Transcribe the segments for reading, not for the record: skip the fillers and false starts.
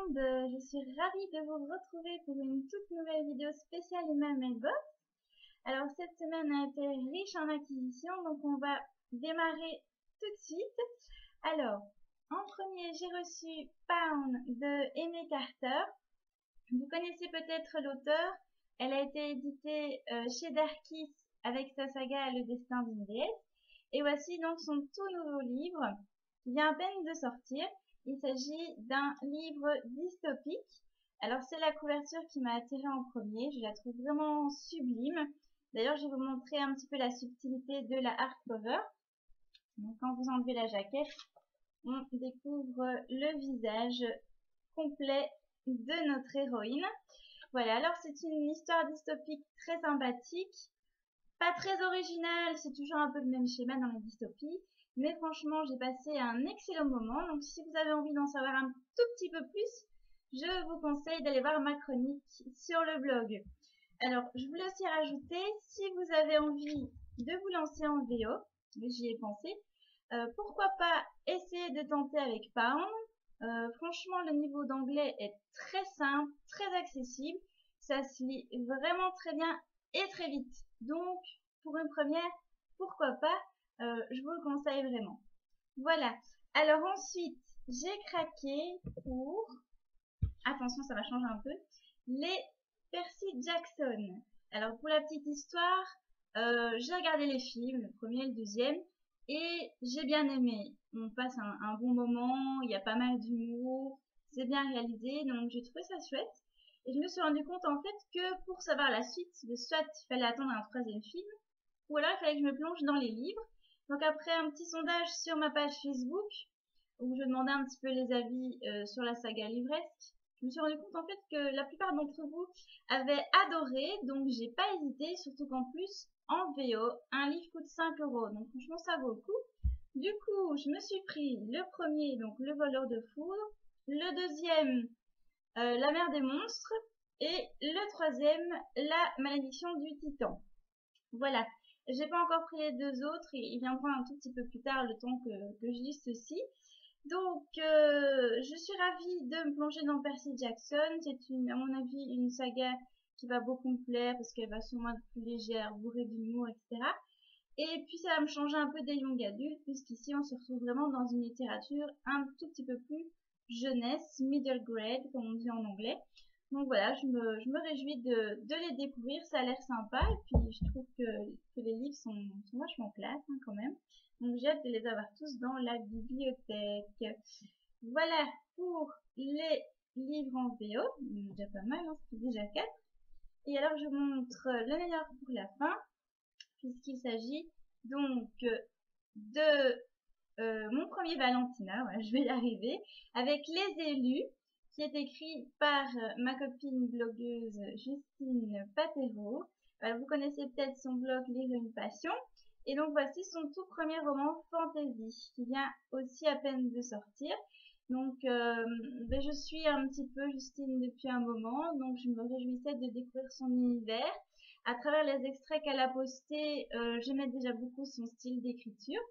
monde, je suis ravie de vous retrouver pour une toute nouvelle vidéo spéciale Emma Melbourne. Alors cette semaine a été riche en acquisitions, donc on va démarrer tout de suite. Alors, en premier j'ai reçu Pound de Amy Carter. Vous connaissez peut-être l'auteur, elle a été éditée chez Darkis avec sa saga Le Destin d'une déesse. Et voici donc son tout nouveau livre qui vient à peine de sortir. Il s'agit d'un livre dystopique. Alors c'est la couverture qui m'a attirée en premier, je la trouve vraiment sublime. D'ailleurs je vais vous montrer un petit peu la subtilité de la hardcover. Donc quand vous enlevez la jaquette, on découvre le visage complet de notre héroïne. Voilà, alors c'est une histoire dystopique très sympathique, pas très originale, c'est toujours un peu le même schéma dans les dystopies. Mais franchement, j'ai passé un excellent moment. Donc, si vous avez envie d'en savoir un tout petit peu plus, je vous conseille d'aller voir ma chronique sur le blog. Alors, je voulais aussi rajouter, si vous avez envie de vous lancer en VO, j'y ai pensé, pourquoi pas essayer de tenter avec Pound. Franchement, le niveau d'anglais est très simple, très accessible. Ça se lit vraiment très bien et très vite. Donc, pour une première, pourquoi pas? Je vous le conseille vraiment. Voilà. Alors ensuite, j'ai craqué pour, attention ça va changer un peu, les Percy Jackson. Alors pour la petite histoire, j'ai regardé les films, le premier et le deuxième, et j'ai bien aimé. On passe un bon moment, il y a pas mal d'humour, c'est bien réalisé, donc j'ai trouvé ça chouette. Et je me suis rendu compte en fait que pour savoir la suite, soit il fallait attendre un troisième film, ou alors il fallait que je me plonge dans les livres. Donc après un petit sondage sur ma page Facebook, où je demandais un petit peu les avis sur la saga livresque, je me suis rendu compte en fait que la plupart d'entre vous avaient adoré, donc j'ai pas hésité, surtout qu'en plus, en VO, un livre coûte 5 €, donc franchement ça vaut le coup. Du coup, je me suis pris le premier, donc Le voleur de foudre, le deuxième, La mer des monstres, et le troisième, La malédiction du titan. Voilà. J'ai pas encore pris les deux autres, ils viendront un tout petit peu plus tard, le temps que je lise ceci. Donc, je suis ravie de me plonger dans Percy Jackson. C'est à mon avis, une saga qui va beaucoup me plaire parce qu'elle va sûrement être plus légère, bourrée d'humour, etc. Et puis, ça va me changer un peu des young adultes, puisqu'ici, on se retrouve vraiment dans une littérature un tout petit peu plus jeunesse, middle grade, comme on dit en anglais. Donc voilà, je me réjouis de les découvrir, ça a l'air sympa, et puis je trouve que les livres sont vachement classe quand même. Donc j'ai hâte de les avoir tous dans la bibliothèque. Voilà pour les livres en VO, déjà pas mal, hein, c'est déjà 4. Et alors je vous montre le meilleur pour la fin, puisqu'il s'agit donc de mon premier Valentina, voilà, je vais y arriver, avec Les Élus, qui est écrit par ma copine blogueuse Justine Patero. Vous connaissez peut-être son blog Lire une passion. Et donc voici son tout premier roman fantasy, qui vient aussi à peine de sortir. Donc je suis un petit peu Justine depuis un moment, donc je me réjouissais de découvrir son univers. À travers les extraits qu'elle a postés, j'aimais déjà beaucoup son style d'écriture.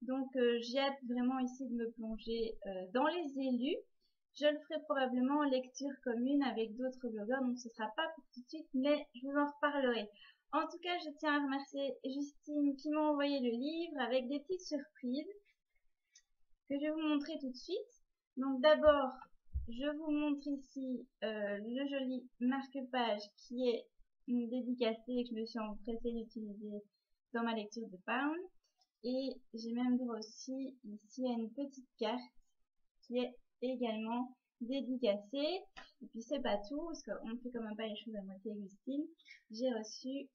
Donc j'ai hâte vraiment ici de me plonger dans Les Élus. Je le ferai probablement en lecture commune avec d'autres blogueurs, donc ce ne sera pas pour tout de suite, mais je vous en reparlerai. En tout cas, je tiens à remercier Justine qui m'a envoyé le livre avec des petites surprises que je vais vous montrer tout de suite. Donc d'abord, je vous montre ici le joli marque-page qui est dédicacé et que je me suis empressée d'utiliser dans ma lecture de Pound. Et j'ai même droit aussi ici à une petite carte qui est également dédicacée. Et puis c'est pas tout, parce qu'on ne fait quand même pas les choses à moitié, Justine. J'ai reçu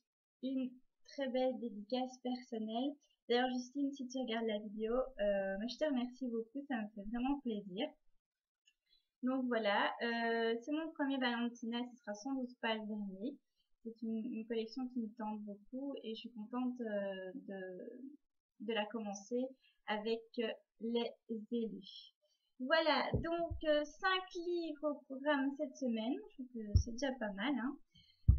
une très belle dédicace personnelle. D'ailleurs Justine, si tu regardes la vidéo, je te remercie beaucoup, ça me fait vraiment plaisir. Donc voilà, c'est mon premier Valentina, ce sera sans doute pas le dernier. C'est une collection qui me tente beaucoup et je suis contente de la commencer avec Les Élus. Voilà, donc 5 livres au programme cette semaine, je trouve que c'est déjà pas mal. Hein.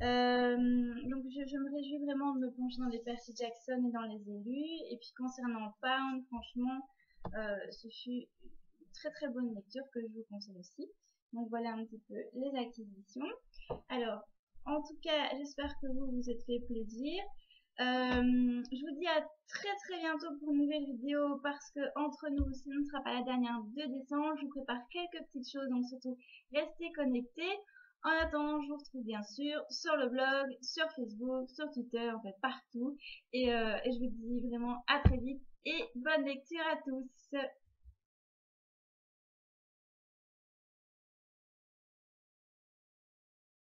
Donc je me réjouis vraiment de me plonger dans les Percy Jackson et dans Les Élus. Et puis concernant Pound, franchement, ce fut une très très bonne lecture que je vous conseille aussi. Donc voilà un petit peu les acquisitions. Alors, en tout cas, j'espère que vous vous êtes fait plaisir. Je vous dis à très bientôt pour une nouvelle vidéo parce que entre nous, ce ne sera pas la dernière de décembre. Je vous prépare quelques petites choses, donc surtout restez connectés. En attendant, je vous retrouve bien sûr sur le blog, sur Facebook, sur Twitter, en fait partout. Et je vous dis vraiment à très vite et bonne lecture à tous.